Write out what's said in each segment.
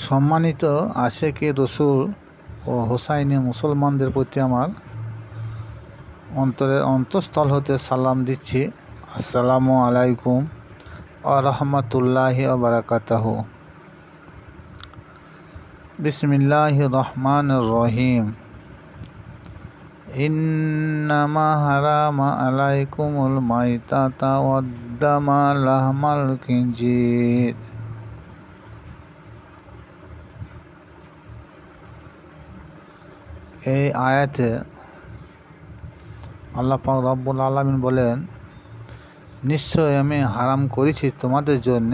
সম্মানিত আশেকে রসুল ও হোসাইনি মুসলমানদের প্রতি আমার অন্তরের অন্তঃস্থল হতে সালাম দিচ্ছি। আসসালামু আলাইকুম ওয়া রাহমাতুল্লাহি ওয়া বারাকাতুহু। বিসমিল্লাহির রহমানির রহিম। ইন্নামা হারামা আলাইকুমুল মাইতাতা ওয়াদ দামা লাহমাল খিনজির। এই আয়াতে আল্লাহ পাক রব্বুল আলামিন বলেন, নিশ্চয় আমি হারাম করেছি তোমাদের জন্য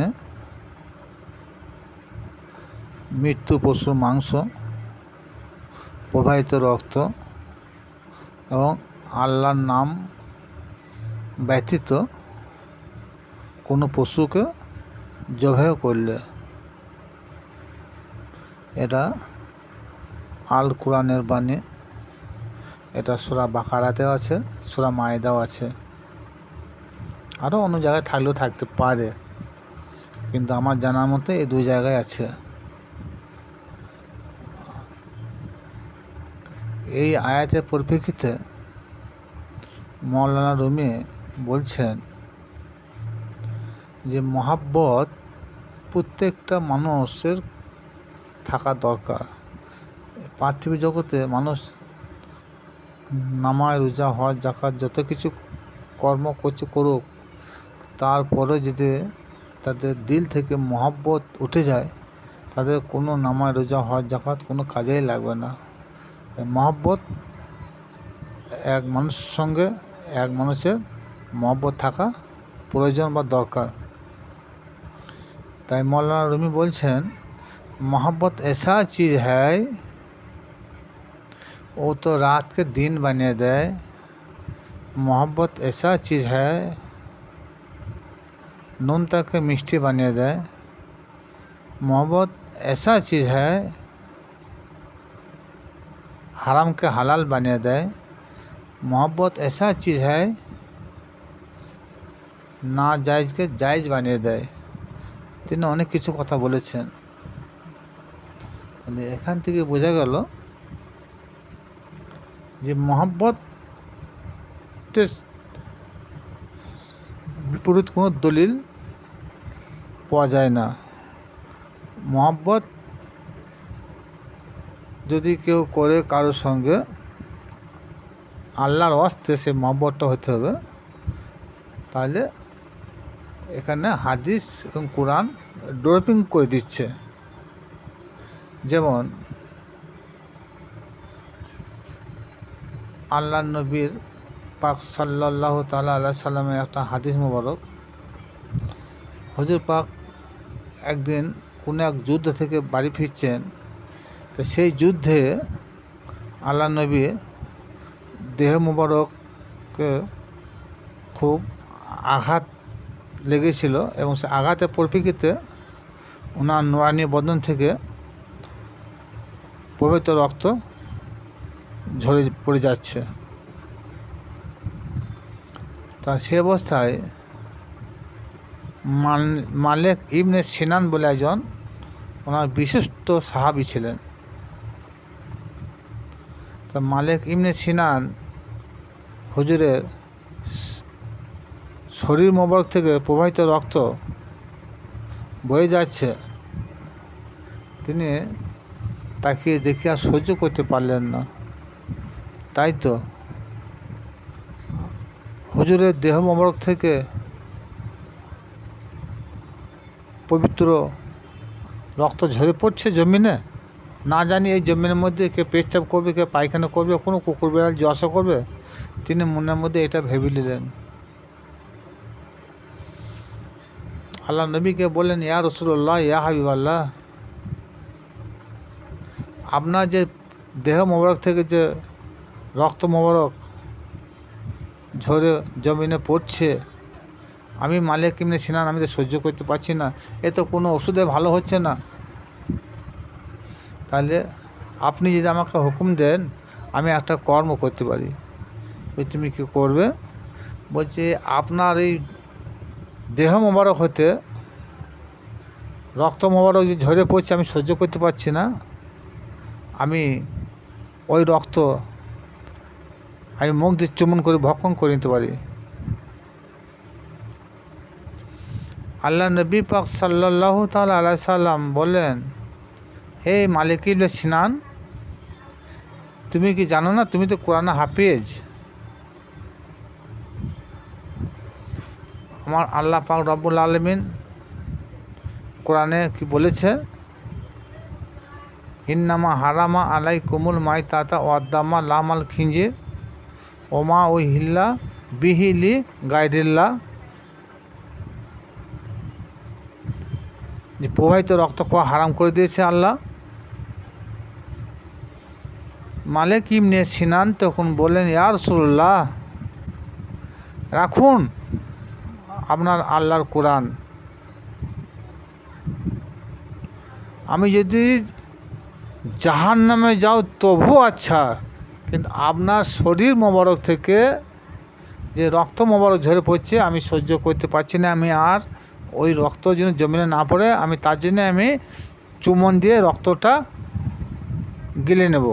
মৃত্যু পশুর মাংস, প্রবাহিত রক্ত এবং আল্লাহর নাম ব্যতীত কোনো পশুকে জবাই করলে। এটা আল কোরআনের বাণী। এটা সূরা বাকারাতেও আছে, সূরা মায়েদাও আছে, আরও অন্য জায়গায় থাকলেও থাকতে পারে, কিন্তু আমার জানার মতে এই দুই জায়গায় আছে। এই আয়াতের পরিপ্রেক্ষিতে মওলানা রুমি বলছেন যে মহাব্বত প্রত্যেকটা মানুষের থাকা দরকার। পার্থিব জগতে মানুষ নামাজ, রোজা, হজ, যাকাত যত কিছু কর্ম করুক, তারপরে যদি তাদের দিল থেকে মহাব্বত উঠে যায়, তাদের কোনো নামাজ, রোজা, হজ, যাকাত কোনো কাজেই লাগবে না। মহাব্বত এক মানুষের সঙ্গে এক মানুষের মহাব্বত থাকা প্রয়োজন বা দরকার। তাই মওলানা রুমি বলছেন, मोहब्बत ऐसा चीज़ है वो तो रात के दिन बने दे। मोहब्बत ऐसा चीज़ है नून तक के मिष्टी बने दे। मोहब्बत ऐसा चीज़ है हराम के हलाल बने दे। मोहब्बत ऐसा चीज़ है नाजायज़ के जायज़ बने दे। তিনি অনেক কিছু কথা বলেছেন। এখান থেকে বোঝা গেল যে মহাব্বতের বিপরীত কোনো দলিল পাওয়া যায় না। মহাব্বত যদি কেউ করে কারোর সঙ্গে, আল্লাহর ওয়াস্তে সে মহাব্বতটা হতে হবে। তাহলে এখানে হাদিস এবং কোরআন ড্রপিং করে দিচ্ছে। যেমন আল্লাহ নবীর পাক সাল্লাল্লাহু তাআলা আলাইহি সাল্লামের একটা হাদিস মোবারক, হুজুর পাক একদিন কোনো এক যুদ্ধ থেকে বাড়ি ফিরছেন। তো সেই যুদ্ধে আল্লাহ নবীর দেহ মোবারকে খুব আঘাত লেগেছিল এবং সে আঘাতের পরিপ্রেক্ষিতে ওনার নুরানি বদন থেকে পবিত্র রক্ত ঝরে পড়ে যাচ্ছে। তা সে অবস্থায় মালিক ইবনে সিনান বলে একজন ওনার বিশিষ্ট সাহাবী ছিলেন। তা মালিক ইবনে সিনান হুজুরের শরীর মোবারক থেকে প্রবাহিত রক্ত বয়ে যাচ্ছে, তিনি তাকিয়ে দেখে আর সহ্য করতে পারলেন না। তাই তো হুজুরের দেহ মোবারক থেকে পবিত্র রক্ত ঝরে পড়ছে জমিনে। না জানি এই জমিনের মধ্যে কে পেচ্ছাপ করবে, কে পায়খানা করবে, কোনো কুকুর বিড়াল জসা করবে। তিনি মনের মধ্যে এটা ভেবে নিলেন। আল্লাহ নবীকে বললেন, ইয়া রাসূলুল্লাহ, ইয়া হাবিবাল্লাহ, আপনার যে দেহ মোবারক থেকে যে রক্ত মোবারক ঝরে জমিনে পড়ছে, আমি মালিক ইবনে সিনান, আমি তো সহ্য করতে পারছি না। এ তো কোনো ওষুধে ভালো হচ্ছে না। তাহলে আপনি যদি আমাকে হুকুম দেন, আমি একটা কর্ম করতে পারি। তুমি কী করবে? বলছে, আপনার এই দেহ মোবারক হতে রক্ত মোবারক যে ঝরে পড়ছে আমি সহ্য করতে পারছি না, আমি ওই রক্ত আমি মুখ দিয়ে চুমন করে ভক্ষণ করে নিতে পারি। আল্লাহ নবী পাক সাল্লাল্লাহু তাআলা আলাইহি সাল্লাম বললেন, হে মালিক ইবনে সিনান, তুমি কি জানো না তুমি তো কোরআন হাফেজ? আমার আল্লাহ পাক রব্বুল আলামিন কোরআনে কি বলেছে? ইন্নামা হারামা আলাইকুমুল মাইতাতা ওয়াদ্দামা লামাল খিনজির ওমা হিল্লা বিহিলি গাইরিল্লাহ, যে প্রবাহিত রক্ত খাওয়া হারাম করে দিয়েছে আল্লাহ। মালিক ইবনে সিনান তখন বললেন, ইয়া রাসূলুল্লাহ, রাখুন আপনার আল্লাহর কোরআন, আমি যদি জাহান্নামে যাও তবুও আচ্ছা, কিন্তু আপনার শরীর মোবারক থেকে যে রক্ত মোবারক ঝরে পড়ছে আমি সহ্য করতে পারছি না, আমি আর ওই রক্ত যেন জমিনে না পড়ে আমি তার জন্য আমি চুমন দিয়ে রক্তটা গিলে নেব।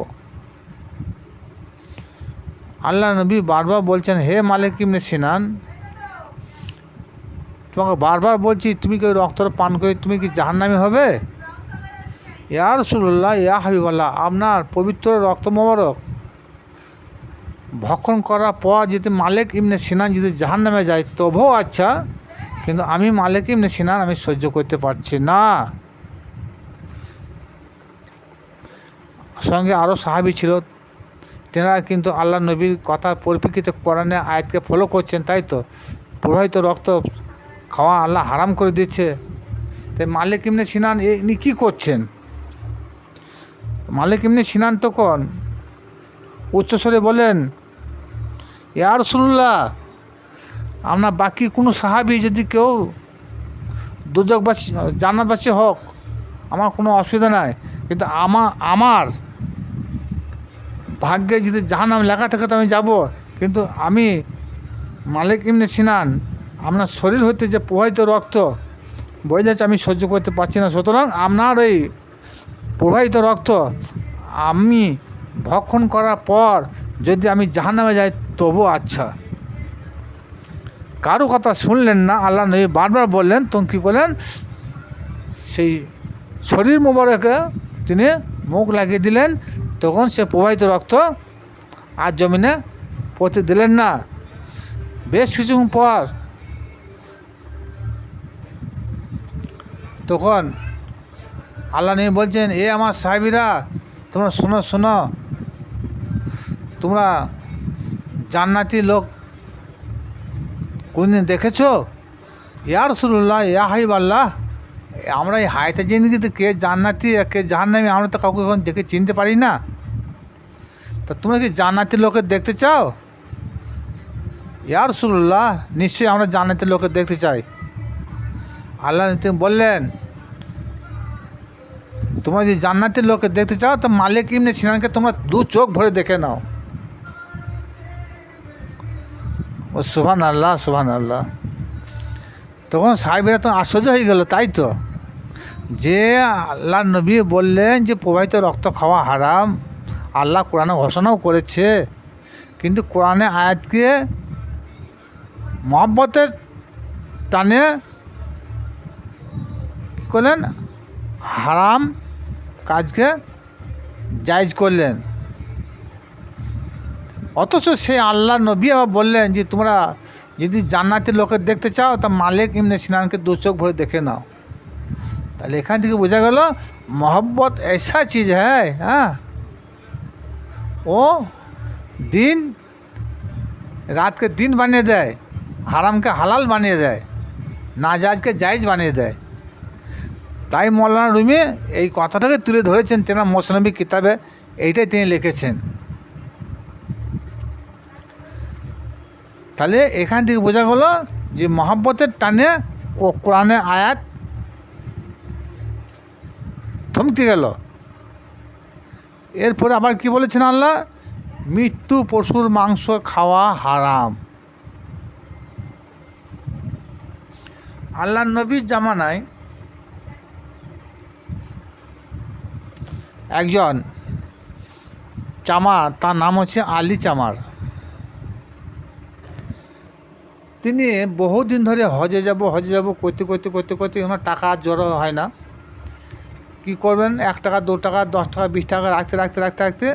আল্লাহ নবী বারবার বলছেন, হে মালিক ইবনে সিনান, তোমাকে বারবার বলছি তুমি কি ওই রক্তটা পান করে তুমি কি জাহান্নামী হবে? ইয়া রাসূলুল্লাহ, ইয়া হাবিবাল্লাহ, আপনার পবিত্র রক্ত মোবারক ভক্ষণ করার পর যদি মালিক ইবনে সিনান যদি জাহান্নামে যায় তবুও আচ্ছা, কিন্তু আমি মালিক ইবনে সিনান আমি সহ্য করতে পারছি না। সঙ্গে আরও সাহাবী ছিল, তেনারা কিন্তু আল্লাহ নবীর কথার পরিপ্রেক্ষিতে কোরআনে আয়াতকে ফলো করছেন, তাই তো প্রবাহিত রক্ত খাওয়া আল্লাহ হারাম করে দিচ্ছে। তাই মালিক ইবনে সিনান ইনি কী করছেন? মালিক ইবনে সিনান তখন উচ্চস্বরে বলেন, ইয়া রাসূলুল্লাহ, আপনার বাকি কোনো সাহাবী যদি কেউ দুজকবাসী জান্নাতবাসী হোক আমার কোনো অসুবিধা নাই, কিন্তু আমার ভাগ্যে যদি জাহান্নাম লেখা থাকে তো আমি যাব, কিন্তু আমি মালিক ইবনে সিনান আপনার শরীর হতে যে প্রবাহিত রক্ত বয়ে যাচ্ছে আমি সহ্য করতে পারছি না, সুতরাং আপনার ওই প্রবাহিত রক্ত আমি ভক্ষণ করার পর যদি আমি জাহান্নামে যাই তবু আচ্ছা। কারো কথা শুনলেন না, আল্লাহ নবী বারবার বললেন, তখন কী করলেন, সেই শরীর মোবারকে তিনি মুখ লাগিয়ে দিলেন, তখন সে প্রবাহিত রক্ত আর জমিনে পড়তে দিলেন না। বেশ কিছুক্ষণ পর তখন আল্লাহ নবী বলছেন, এ আমার সাহাবীরা তোমরা শোনো শোনো, তোমরা জান্নাতি লোক কোনদিন দেখেছো? ইয়া রাসূলুল্লাহ, ইয়া হাবিবাল্লাহ, আমরা এই হায়াতে জিন্দেগিতে কে জান্নাতি কে জাহান্নামী আমরা তো কাউকে এখন দেখে চিনতে পারি না, তা তোমরা কি জান্নাতি লোকে দেখতে চাও? ইয়া রাসূলুল্লাহ, নিশ্চয়ই আমরা জান্নাতি লোকে দেখতে চাই। আল্লাহ নবী বললেন, তোমরা যদি জান্নাতের লোকে দেখতে চাও তো মালিক ইবনে সিনানকে তোমরা দু চোখ ভরে দেখে নাও। ও সুবহানাল্লাহ, সুবহানাল্লাহ। তখন সাহাবীরা তো আশ্চর্য হয়ে গেল, তাই তো, যে আল্লাহ নবী বললেন যে প্রবাহিত রক্ত খাওয়া হারাম, আল্লাহ কোরআনে ঘোষণাও করেছে, কিন্তু কোরআনে আয়াতকে মহব্বতের টানে কী করলেন, হারাম কাজকে জায়েজ করলেন। অথচ সেই আল্লাহ নবী আবার বললেন যে তোমরা যদি জান্নাতের লোকে দেখতে চাও তা মালিক ইবনে সিনানকে দু চোখ ভরে দেখে নাও। তাহলে এখান থেকে বোঝা গেল मोहब्बत ऐसा चीज़ है, हाँ, वो दिन रात के दिन বানিয়ে দেয়, হারামকে হালাল বানিয়ে দেয়, নাজায়েজকে জায়েজ বানিয়ে দেয়। তাই মৌলানা রুমি এই কথাটাকে তুলে ধরেছেন, তেনার মসনবী কিতাবে এইটাই তিনি লিখেছেন। তাহলে এখান থেকে বোঝা গেল যে মহব্বতের টানে কোরআনে আয়াত থমকে গেল। এরপরে আবার কি বলেছেন আল্লাহ, মৃত্যু পশুর মাংস খাওয়া হারাম। আল্লাহ নবীর জামানায় একজন চামার, তার নাম হচ্ছে আলী চামার। তিনি বহুদিন ধরে হজে যাব করতে ওনার টাকা আর জড়ো হয় না। কী করবেন, 1 টাকা 2 টাকা 10 টাকা 20 টাকা রাখতে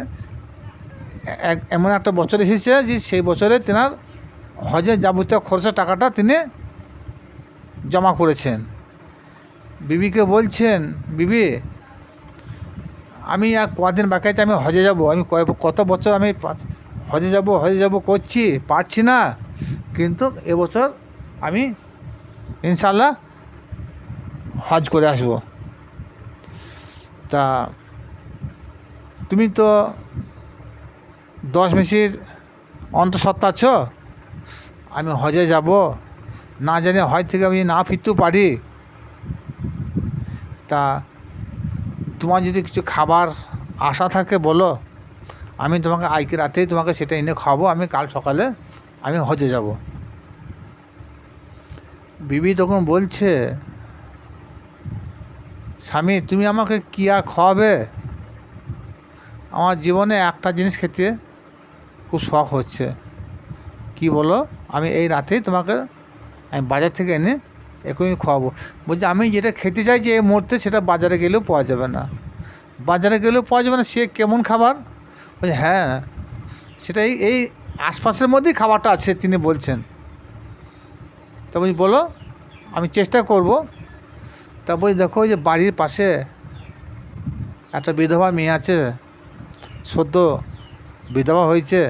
এমন একটা বছর এসেছে যে সেই বছরে তেনার হজের যাবতীয় খরচা টাকাটা তিনি জমা করেছেন। বিবিকে বলছেন, বিবি আমি আর কদিন বাকি আছে, আমি হজে যাব, আমি কত বছর আমি হজে যাব করছি, পারছি না, কিন্তু এবছর আমি ইনশাল্লাহ হজ করে আসব। তা তুমি তো 10 মাসের অন্তঃসত্ত্বা আছো, আমি হজে যাব, না জানি হজ থেকে আমি না ফিরতেও পারি। তা তোমার যদি কিছু খাবার আশা থাকে বলো, আমি তোমাকে আজকে রাতেই তোমাকে সেটা এনে খাওয়াবো, আমি কাল সকালে আমি হজে যাব। বিবি তখন বলছে, স্বামী তুমি আমাকে কী আর খাওয়াবে, আমার জীবনে একটা জিনিস খেতে খুব শখ হচ্ছে। কি বলো, আমি এই রাতেই তোমাকে আমি বাজার থেকে এনে এখনই খাওয়াবো। বলছি আমি যেটা খেতে চাইছি এই মুহূর্তে সেটা বাজারে গেলেও পাওয়া যাবে না। বাজারে গেলেও পাওয়া যাবে না, সে কেমন খাবার? বলছি হ্যাঁ, সেটা এই আশপাশের মধ্যেই খাবারটা আছে, তিনি বলছেন। তা বলছি বলো, আমি চেষ্টা করব। তা বলছি দেখো, যে বাড়ির পাশে একটা বিধবা মেয়ে আছে, সদ্য বিধবা হয়েছে।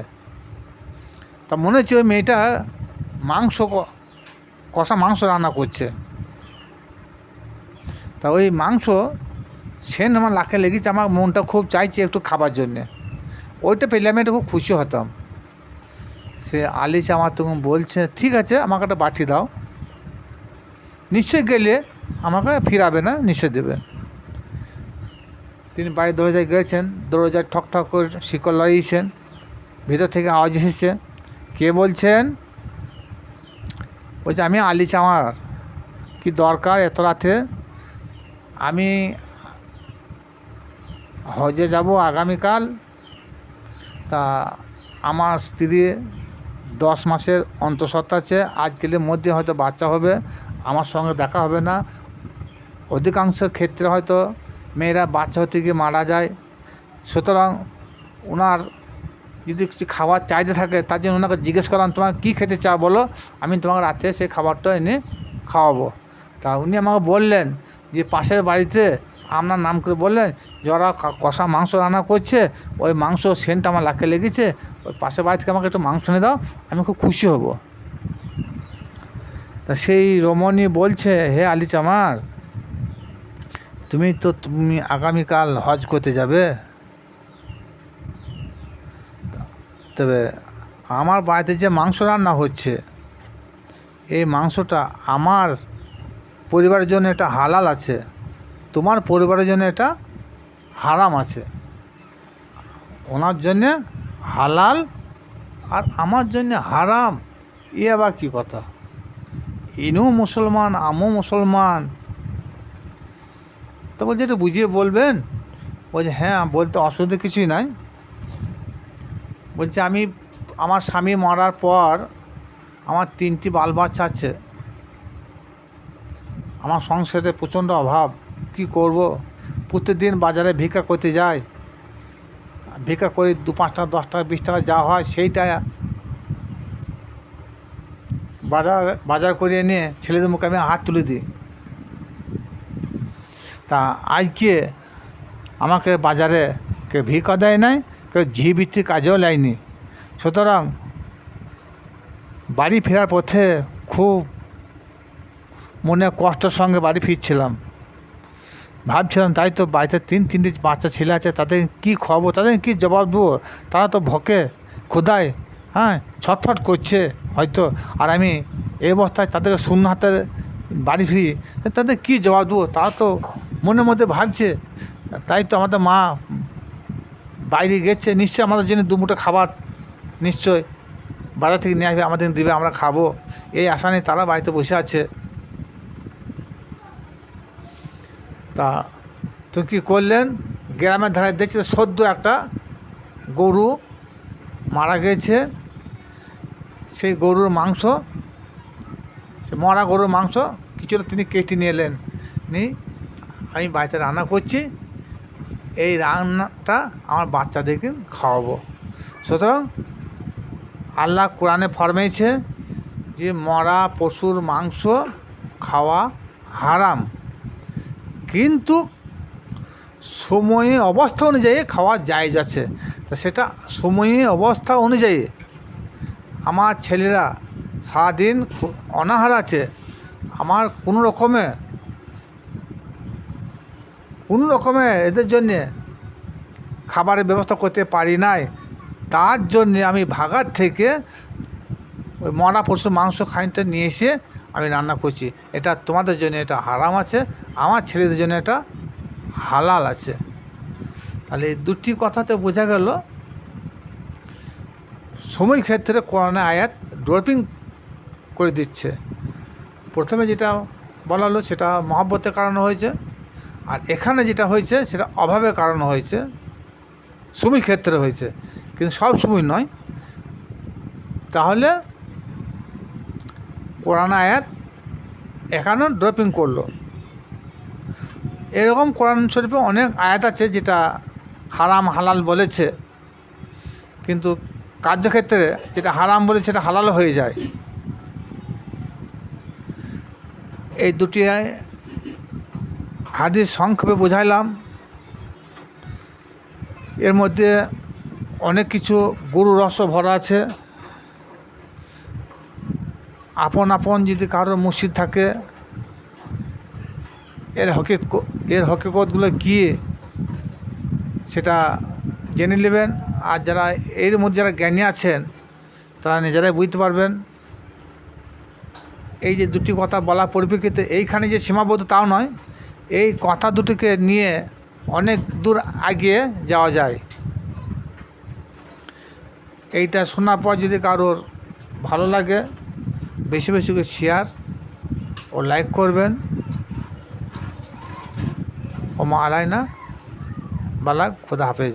তা মনে হচ্ছে ওই মেয়েটা কষা মাংস রান্না করছে। তা ওই মাংস সেন আমার লাখে লেগেছে, আমার মনটা খুব চাইছে একটু খাবার জন্যে। ওইটা পেলে আমি একটু খুব খুশি হতাম। সে আলিস আমার তখন বলছে, ঠিক আছে আমাকে একটা বাটি দাও, নিশ্চয়ই গেলে আমাকে ফিরাবে না, নিশ্চয় দেবে। তিনি বাড়ির দরজায় গিয়েছেন, দরজায় ঠক ঠক করে শিকল লাগিয়েছেন। ভিতর থেকে আওয়াজ এসেছে, কে বলছেন? বলছে আমি আলী চামার, কি দরকার এত রাতে? আমি হজে যাব আগামীকাল। তা আমার স্ত্রী 10 মাসের অন্তঃসত্ত্বা আছে, আজকের মধ্যে হয়তো বাচ্চা হবে, আমার সঙ্গে দেখা হবে না। অধিকাংশ ক্ষেত্রে হয়তো মেয়েরা বাচ্চা হতে গিয়ে মারা যায়। সুতরাং ওনার যদি কিছু খাবার চাইতে থাকে, তার জন্য ওনাকে জিজ্ঞেস করলাম তোমার কী খেতে চাও বলো, আমি তোমাকে রাতে সেই খাবারটা এনে খাওয়াবো। তা উনি আমাকে বললেন যে পাশের বাড়িতে আপনার নাম করে বললেন যে ওরা কষা মাংস রান্না করছে, ওই মাংস সেন্টটা আমার লাখে লেগেছে, ওই পাশের বাড়ি থেকে আমাকে একটু মাংস এনে দাও, আমি খুব খুশি হব। তা সেই রমণী বলছে, হে আলী চামার, তুমি আগামীকাল হজ করতে যাবে, তবে আমার বাড়িতে যে মাংস রান্না হচ্ছে এই মাংসটা আমার পরিবারের জন্য এটা হালাল আছে, তোমার পরিবারের জন্য এটা হারাম আছে। ওনার জন্যে হালাল আর আমার জন্যে হারাম, এ আবার কী কথা? ইনিও মুসলমান, আমিও মুসলমান। তো বলছে এটা বুঝিয়ে বলবেন। বলছে হ্যাঁ, বলতে অসুবিধা কিছুই নাই। বলছে আমার স্বামী মরার পর আমার 3টি বাল বাচ্চা আছে, আমার সংসারে প্রচণ্ড অভাব, কি করব? প্রতিদিন বাজারে ভিক্ষা করতে যাই, ভিক্ষা করে 2-5 টাকা 10 টাকা 20 টাকা যা হয় সেইটা বাজার করে এনে ছেলেদের মুখে আমি হাত তুলে দিই। তা আজকে আমাকে বাজারে কেউ ভিক্ষা দেয় নাই, কেউ ঝি বৃত্তির কাজেও লাইনি। সুতরাং বাড়ি ফেরার পথে খুব মনে কষ্টের সঙ্গে বাড়ি ফিরছিলাম। ভাবছিলাম তাই তো বাড়িতে 3-3টে বাচ্চা ছেলে আছে, তাদের কী খাওয়াবো, তাদের কী জবাব দেবো? তারা তো ভকে ক্ষুধায় ছটফট করছে হয়তো, আর আমি এই অবস্থায় তাদেরকে শূন্য হাতে বাড়ি ফিরি, তাদের কী জবাব দেবো? তারা তো মনের মধ্যে ভাবছে। তাই তো আমাদের মা বাইরে গেছে, নিশ্চয়ই আমাদের জন্য 2 মুঠো খাবার নিশ্চয় বাজার থেকে নিয়ে আসবে, আমাদের দেবে, আমরা খাবো, এই আশা নিয়ে তারা বাড়িতে বসে আছে। তা তো কী করলেন, গ্রামের ধারে দেখছে সদ্য একটা গরু মারা গেছে। সেই গরুর মাংস, সে মরা গরুর মাংস কিছুটা তিনি কেটে নিয়ে এলেন, আমি বাড়িতে রান্না করছি, এই রান্নাটা আমার বাচ্চাদেরকে খাওয়াবো। সুতরাং আল্লাহ কোরআনে ফরমাইছে যে মরা পশুর মাংস খাওয়া হারাম, কিন্তু সময়ে অবস্থা অনুযায়ী খাওয়া জায়েজ আছে। তা সেটা সময়ে অবস্থা অনুযায়ী আমার ছেলেরা সারাদিন অনাহার আছে, আমার কোনো রকমে এদের জন্যে খাবারের ব্যবস্থা করতে পারি নাই, তার জন্যে আমি ভাগার থেকে ওই মরা পশুর মাংস খানিকটা নিয়ে এসে আমি রান্না করছি। এটা তোমাদের জন্য এটা হারাম আছে, আমার ছেলেদের জন্য এটা হালাল আছে। তাহলে এই দুটি কথাতে বোঝা গেল সময় ক্ষেত্রে কোরআনে আয়াত ড্রপিং করে দিচ্ছে। প্রথমে যেটা বলা হলো সেটা মহব্বতের কারণে হয়েছে, আর এখানে যেটা হয়েছে সেটা অভাবের কারণে হয়েছে, সময় ক্ষেত্রে হয়েছে, কিন্তু সব সময় নয়। তাহলে কোরআন আয়াত এখানে ড্রপিং করলো। এরকম কোরআন শরীফে অনেক আয়াত আছে যেটা হারাম হালাল বলেছে, কিন্তু কার্যক্ষেত্রে যেটা হারাম বলে সেটা হালাল হয়ে যায়। এই দুটি হাদিস সংক্ষেপে বোঝাইলাম। এর মধ্যে অনেক কিছু গুরু রহস্য ভরা আছে। আপন আপন যদি কারোর মুর্শিদ থাকে, এর হকিকতগুলো কী সেটা জেনে নেবেন। আর যারা এর মধ্যে যারা জ্ঞানী আছেন তারা নিজেরাই বুঝতে পারবেন। এই যে দুটি কথা বলার পরিপ্রেক্ষিতে এইখানে যে সীমাবদ্ধ তাও নয়, এই কথা দুটিকে নিয়ে অনেক দূর এগিয়ে যাওয়া যায়। এইটা শোনার পর যদি কারোর ভালো লাগে, বেশি বেশি করে শেয়ার ও লাইক করবেন। ওমা আলাইনা বালাগ, খোদা হাফেজ।